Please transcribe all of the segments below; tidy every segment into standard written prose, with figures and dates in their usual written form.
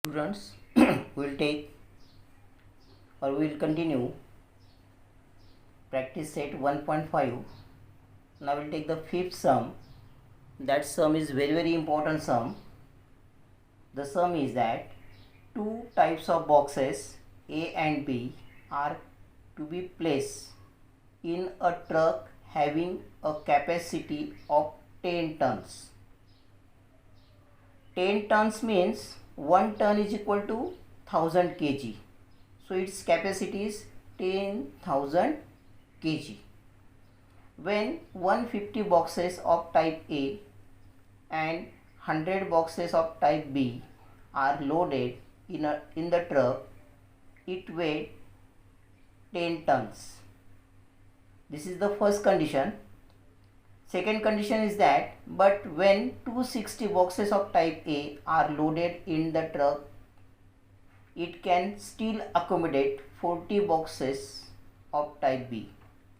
Students, we'll take or we'll continue practice set 1.5. Now we'll take the fifth sum. That sum is very important sum. The sum is that two types of boxes A and B are to be placed in a truck having a capacity of 10 tons. 10 tons means 1 ton is equal to 1000 kg. So its capacity is 10,000 kg. When 150 boxes of type A and 100 boxes of type B are loaded in the truck, it weighs 10 tons. This is the first condition. Second condition is that, but when 260 boxes of type A are loaded in the truck, it can still accommodate 40 boxes of type B,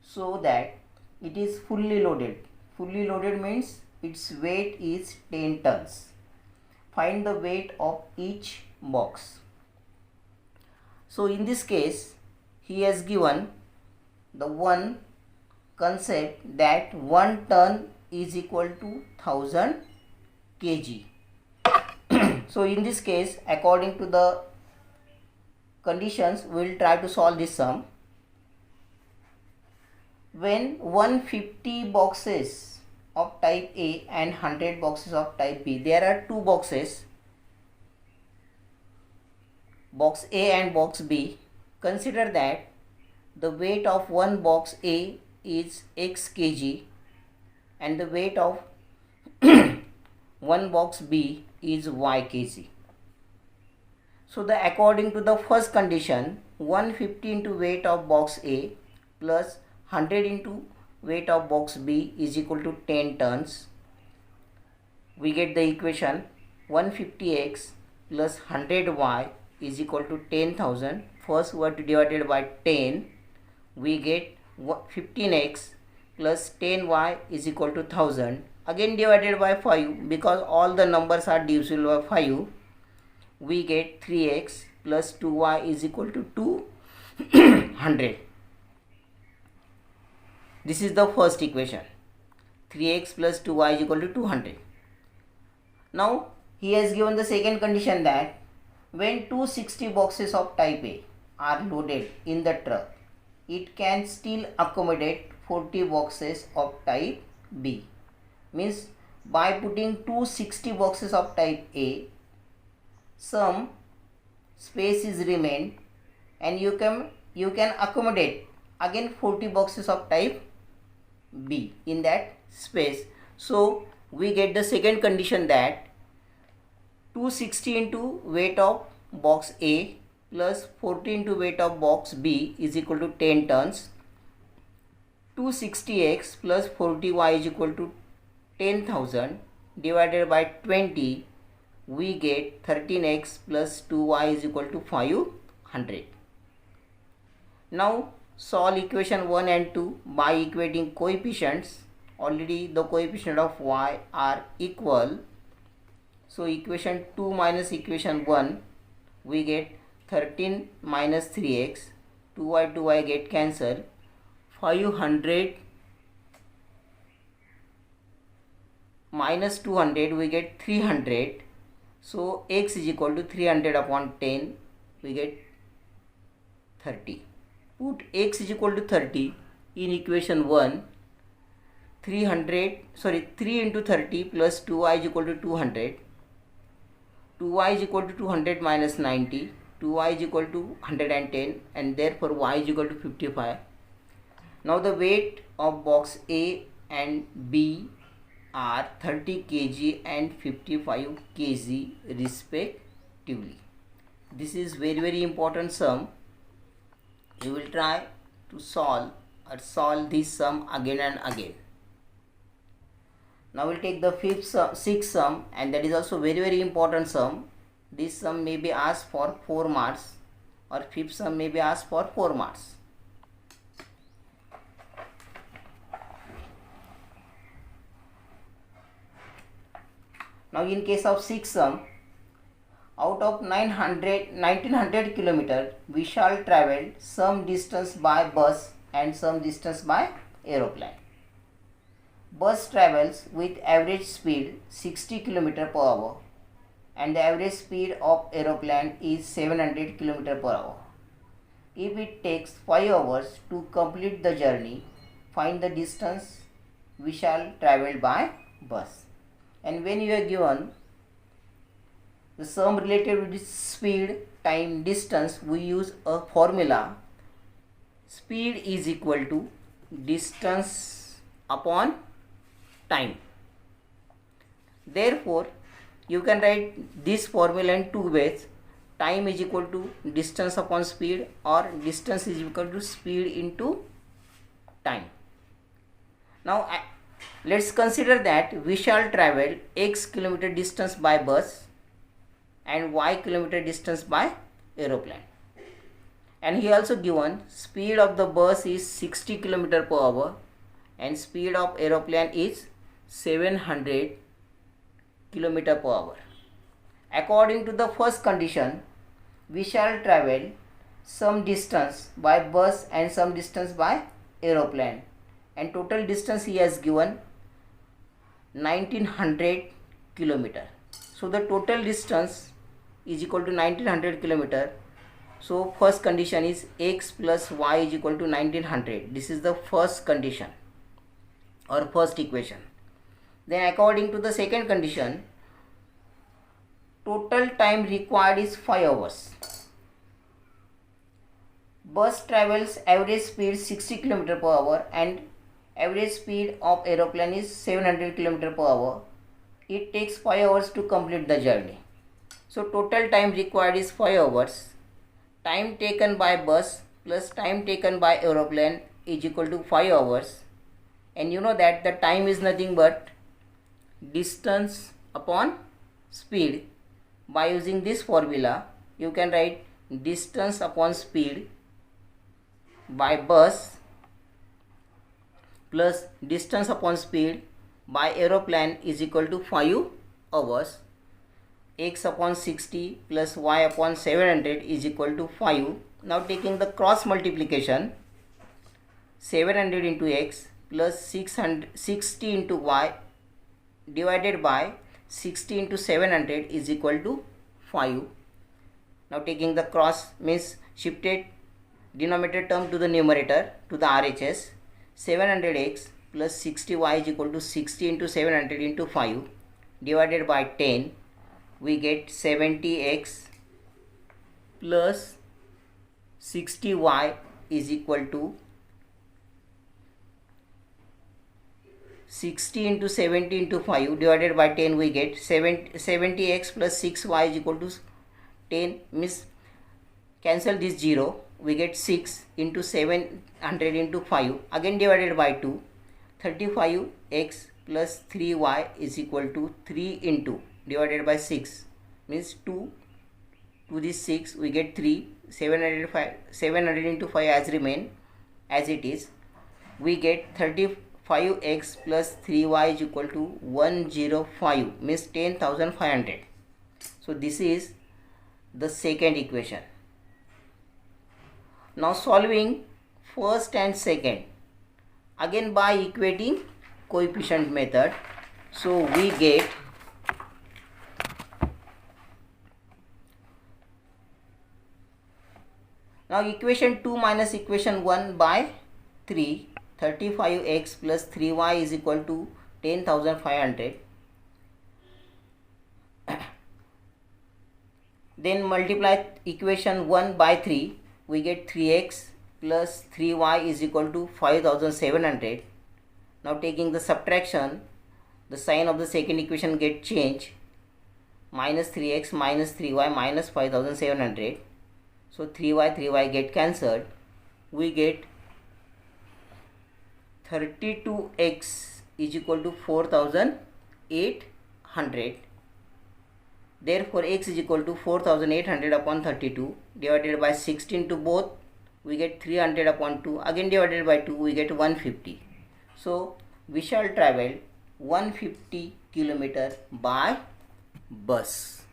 so that it is fully loaded. Fully loaded means its weight is 10 tons. Find the weight of each box. So in this case, he has given the one concept that 1 ton is equal to 1000 kg. So in this case, according to the conditions, we will try to solve this sum. When 150 boxes of type A and 100 boxes of type B, there are two boxes, box A and box B. Consider that the weight of one box A is x kg and the weight of one box B is y kg. So according to the first condition, 150 into weight of box A plus 100 into weight of box B is equal to 10 tons. We get the equation 150x plus 100y is equal to 10,000. First what divided by 10, we get 15x plus 10y is equal to 1000. Again divided by 5, because all the numbers are divisible by 5, we get 3x plus 2y is equal to 200. This is the first equation. 3x plus 2y is equal to 200. Now he has given the second condition that when 260 boxes of type A are loaded in the truck, it can still accommodate 40 boxes of type B. Means by putting 260 boxes of type A, some space is remained and you can accommodate again 40 boxes of type B in that space. So we get the second condition that 260 into weight of box A plus 40 into weight of box B is equal to 10 tons. 260x plus 40y is equal to 10,000 divided by 20, we get 13x plus 2y is equal to 500. Now solve equation 1 and 2 by equating coefficients. Already the coefficient of y are equal. So equation 2 minus equation 1, we get 13 minus 3x, 2y get cancelled, 500 minus 200, we get 300. So x is equal to 300 upon 10, we get 30. Put x is equal to 30 in equation 1. 3 into 30 plus 2y is equal to 200. 2y is equal to 200 minus 90. 2y is equal to 110 and therefore y is equal to 55. Now the weight of box A and B are 30 kg and 55 kg respectively. This is very important sum. You will try to solve this sum again and again. Now we'll take the sixth sum, and that is also very important sum. This sum may be asked for 4 marks, or fifth sum may be asked for 4 marks. Now in case of sixth sum, Out of 1900 kilometer, Vishal traveled some distance by bus and some distance by aeroplane. Bus travels with average speed 60 km per hour and the average speed of aeroplane is 700 km per hour. If it takes 5 hours to complete the journey, find the distance Vishal traveled by bus. And when you are given the sum related with speed, time, distance, we use a formula. Speed is equal to distance upon time. Therefore, you can write this formula in two ways. Time is equal to distance upon speed, or distance is equal to speed into time. Now, let's consider that Vishal travel x kilometer distance by bus and y kilometer distance by aeroplane. And he also given speed of the bus is 60 km per hour and speed of aeroplane is 700 km per hour. According to the first condition, we shall travel some distance by bus and some distance by aeroplane, and total distance he has given 1900 km. So the total distance is equal to 1900 km. So first condition is x plus y is equal to 1900. This is the first condition or first equation. Then according to the second condition, total time required is 5 hours. Bus travels average speed 60 km per hour and average speed of aeroplane is 700 km per hour. It takes 5 hours to complete the journey. So total time required is 5 hours. Time taken by bus plus time taken by aeroplane is equal to 5 hours. And you know that the time is nothing but distance upon speed. By using this formula, you can write distance upon speed by bus plus distance upon speed by aeroplane is equal to 5 hours. X upon 60 plus y upon 700 is equal to 5. Now taking the cross multiplication, 700 into x plus 60 into y divided by 60 into 700 is equal to 5. Now taking the cross means shifted denominator term to the numerator to the RHS. 700x plus 60y is equal to 60 into 700 into 5 divided by 10. We get 70x plus 60y is equal to 60 into 70 into 5 divided by 10. We get 70x plus 6y is equal to 10, means cancel this 0. We get 6 into 700 into 5 again divided by 2. 35x plus 3y is equal to 3 into divided by 6, means 2 to this 6 we get 3. 700 into 5 as remain as it is. We get 35x plus 3y is equal to 105, means 10,500. So this is the second equation. Now solving first and second again by equating coefficient method. So we get now equation 2 minus equation 1 by 3. 35x plus 3y is equal to 10,500. Then multiply equation 1 by 3. We get 3x plus 3y is equal to 5,700. Now taking the subtraction, the sign of the second equation get changed. Minus 3x minus 3y minus 5,700. So 3y get cancelled. We get 32x is equal to 4,800. Therefore x is equal to 4,800 upon 32 divided by 16 to both. We get 300 upon 2 again divided by 2. We get 150. So we shall travel 150 km by bus.